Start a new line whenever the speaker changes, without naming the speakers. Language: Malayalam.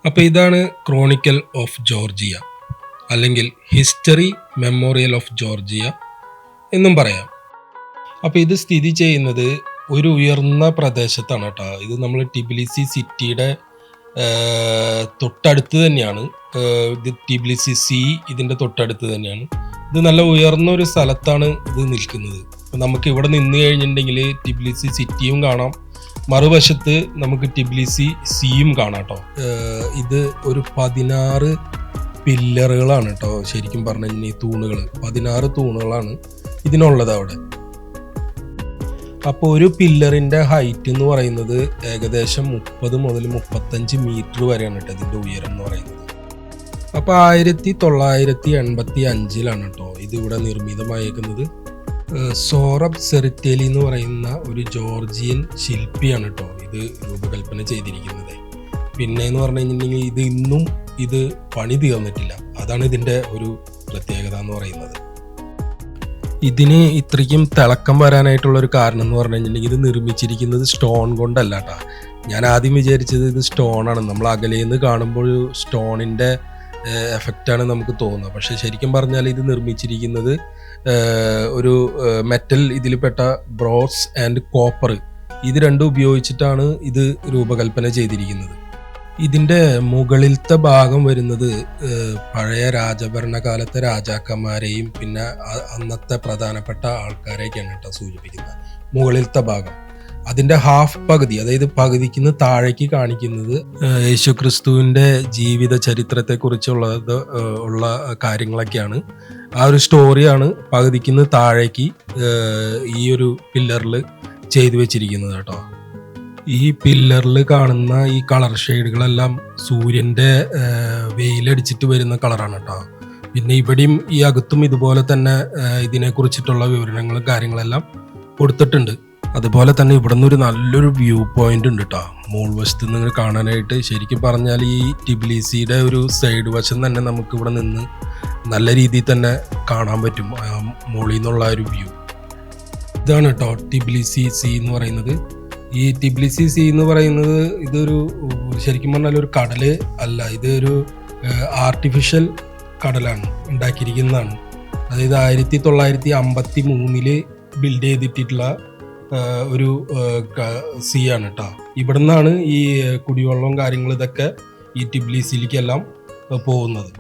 അപ്പോൾ ഇതാണ് ക്രോണിക്കൽ ഓഫ് ജോർജിയ, അല്ലെങ്കിൽ ഹിസ്റ്ററി മെമ്മോറിയൽ ഓഫ് ജോർജിയ എന്നും പറയാം. അപ്പോൾ ഇത് സ്ഥിതി ചെയ്യുന്നത് ഒരു ഉയർന്ന പ്രദേശത്താണ് കേട്ടോ. ഇത് നമ്മൾ ടിബിലിസി സിറ്റിയുടെ തൊട്ടടുത്ത് തന്നെയാണ്. ഇത് ടിബിലിസി സീ ഇതിൻ്റെ തൊട്ടടുത്ത് തന്നെയാണ്. ഇത് നല്ല ഉയർന്ന ഒരു സ്ഥലത്താണ് ഇത് നിൽക്കുന്നത്. അപ്പോൾ നമുക്ക് ഇവിടെ നിന്ന് കഴിഞ്ഞിട്ടുണ്ടെങ്കിൽ ടിബിലിസി സിറ്റിയും കാണാം, മറുവശത്ത് നമുക്ക് ടിബിലിസി സീയും കാണാം കേട്ടോ. ഇത് ഒരു 16 പില്ലറുകളാണ് കേട്ടോ. ശരിക്കും പറഞ്ഞു കഴിഞ്ഞാൽ ഈ തൂണുകൾ 16 തൂണുകളാണ് ഇതിനുള്ളത് അവിടെ. അപ്പോൾ ഒരു പില്ലറിൻ്റെ ഹൈറ്റ് എന്ന് പറയുന്നത് ഏകദേശം 30 മുതൽ 35 മീറ്റർ വരെയാണ് കേട്ടോ ഇതിൻ്റെ ഉയരം എന്ന് പറയുന്നത്. അപ്പോൾ 1985 കേട്ടോ ഇതിവിടെ നിർമ്മിതമായേക്കുന്നത്. സോറബ് സെറിറ്റേലി എന്ന് പറയുന്ന ഒരു ജോർജിയൻ ശില്പിയാണ് കേട്ടോ ഇത് രൂപകൽപ്പന ചെയ്തിരിക്കുന്നത്. പിന്നെ എന്ന് പറഞ്ഞു കഴിഞ്ഞിട്ടുണ്ടെങ്കിൽ ഇത് ഇന്നും ഇത് പണി തീർന്നിട്ടില്ല. അതാണ് ഇതിൻ്റെ ഒരു പ്രത്യേകത എന്ന് പറയുന്നത്. ഇതിന് ഇത്രയ്ക്കും തിളക്കം വരാനായിട്ടുള്ളൊരു കാരണം എന്ന് പറഞ്ഞു കഴിഞ്ഞിട്ടുണ്ടെങ്കിൽ ഇത് നിർമ്മിച്ചിരിക്കുന്നത് സ്റ്റോൺ കൊണ്ടല്ല കേട്ടോ. ഞാൻ ആദ്യം വിചാരിച്ചത് ഇത് സ്റ്റോണാണ്. നമ്മൾ അകലേന്ന് കാണുമ്പോൾ സ്റ്റോണിൻ്റെ എഫക്റ്റാണ് നമുക്ക് തോന്നുന്നത്. പക്ഷേ ശരിക്കും പറഞ്ഞാൽ ഇത് നിർമ്മിച്ചിരിക്കുന്നത് ഒരു മെറ്റൽ ഇതിൽപ്പെട്ട ബ്രോൺസ് ആൻഡ് കോപ്പർ, ഇത് രണ്ടും ഉപയോഗിച്ചിട്ടാണ് ഇത് രൂപകൽപ്പന ചെയ്തിരിക്കുന്നത്. ഇതിൻ്റെ മുകളിലത്തെ ഭാഗം വരുന്നത് പഴയ രാജഭരണകാലത്തെ രാജാക്കന്മാരെയും പിന്നെ അന്നത്തെ പ്രധാനപ്പെട്ട ആൾക്കാരെയൊക്കെയാണ് കേട്ടോ സൂചിപ്പിക്കുന്നത്. മുകളിലത്തെ ഭാഗം അതിൻ്റെ ഹാഫ് പകുതി, അതായത് പകുതിക്ക് താഴേക്ക് കാണിക്കുന്നത് യേശുക്രിസ്തുവിൻ്റെ ജീവിത ചരിത്രത്തെക്കുറിച്ചുള്ളത് ഉള്ള കാര്യങ്ങളൊക്കെയാണ്. ആ ഒരു സ്റ്റോറിയാണ് പകുതിക്ക് താഴേക്ക് ഈ ഒരു പില്ലറിൽ ചെയ്തു വെച്ചിരിക്കുന്നത് കേട്ടോ. ഈ പില്ലറിൽ കാണുന്ന ഈ കളർ ഷെയ്ഡുകളെല്ലാം സൂര്യൻ്റെ വെയിലടിച്ചിട്ട് വരുന്ന കളറാണ് കേട്ടോ. പിന്നെ ഇവിടെയും ഈ അകത്തും ഇതുപോലെ തന്നെ ഇതിനെക്കുറിച്ചിട്ടുള്ള വിവരണങ്ങളും കാര്യങ്ങളെല്ലാം കൊടുത്തിട്ടുണ്ട്. അതുപോലെ തന്നെ ഇവിടെ നിന്ന് ഒരു നല്ലൊരു വ്യൂ പോയിന്റ് ഉണ്ട് കേട്ടോ മുകൾവശത്ത് നിന്ന് കാണാനായിട്ട്. ശരിക്കും പറഞ്ഞാൽ ഈ ടിബിലിസിയുടെ ഒരു സൈഡ് വശം തന്നെ നമുക്ക് ഇവിടെ നിന്ന് നല്ല രീതിയിൽ തന്നെ കാണാൻ പറ്റും മുകളിൽ നിന്നുള്ള ഒരു വ്യൂ. ഇതാണ് കേട്ടോ ടിബിലിസി സീ എന്ന് പറയുന്നത്. ഈ ടിബിലിസി സീ എന്ന് പറയുന്നത് ഇതൊരു ശരിക്കും പറഞ്ഞാൽ ഒരു കടല് അല്ല, ഇതൊരു ആർട്ടിഫിഷ്യൽ കടലാണ്, ഉണ്ടാക്കിയിരിക്കുന്നതാണ്. അതായത് 1953 ബിൽഡ് ചെയ്തിട്ടുള്ള ഒരു സീ ആണ് കേട്ടോ. ഇവിടെ നിന്നാണ് ഈ കുടിവെള്ളവും കാര്യങ്ങളും ഇതൊക്കെ ഈ ടിബിലിസിയിലേക്കെല്ലാം പോകുന്നത്.